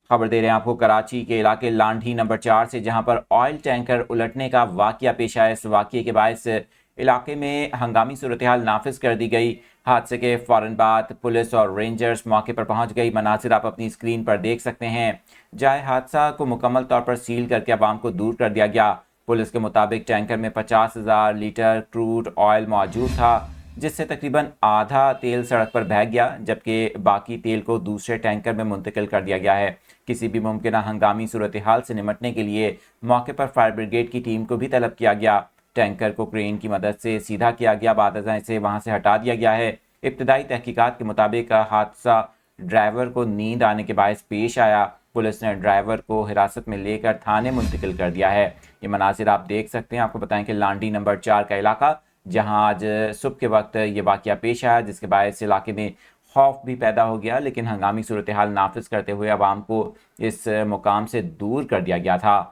خبر دے رہے ہیں آپ کو کراچی کے علاقے لانڈھی نمبر 4 سے، جہاں پر آئل ٹینکر الٹنے کا واقعہ پیش آیا۔ اس واقعے کے باعث علاقے میں ہنگامی صورتحال نافذ کر دی گئی۔ حادثے کے فوراً بعد پولیس اور رینجرز موقع پر پہنچ گئی۔ مناظر آپ اپنی اسکرین پر دیکھ سکتے ہیں۔ جائے حادثہ کو مکمل طور پر سیل کر کے عوام کو دور کر دیا گیا۔ پولیس کے مطابق ٹینکر میں 50,000 لیٹر کروڈ آئل موجود تھا، جس سے تقریباً آدھا تیل سڑک پر بہہ گیا، جبکہ باقی تیل کو دوسرے ٹینکر میں منتقل کر دیا گیا ہے۔ کسی بھی ممکنہ ہنگامی صورتحال سے نمٹنے کے لیے موقع پر فائر بریگیڈ کی ٹیم کو بھی طلب کیا گیا۔ ٹینکر کو کرین کی مدد سے سیدھا کیا گیا، بعد ازاں اسے وہاں سے ہٹا دیا گیا ہے۔ ابتدائی تحقیقات کے مطابق حادثہ ڈرائیور کو نیند آنے کے باعث پیش آیا۔ پولیس نے ڈرائیور کو حراست میں لے کر تھانے منتقل کر دیا ہے۔ یہ مناظر آپ دیکھ سکتے ہیں۔ آپ کو بتائیں کہ لانڈی نمبر 4 کا علاقہ، جہاں آج صبح کے وقت یہ واقعہ پیش آیا، جس کے باعث علاقے میں خوف بھی پیدا ہو گیا، لیکن ہنگامی صورتحال نافذ کرتے ہوئے عوام کو اس مقام سے دور کر دیا گیا تھا۔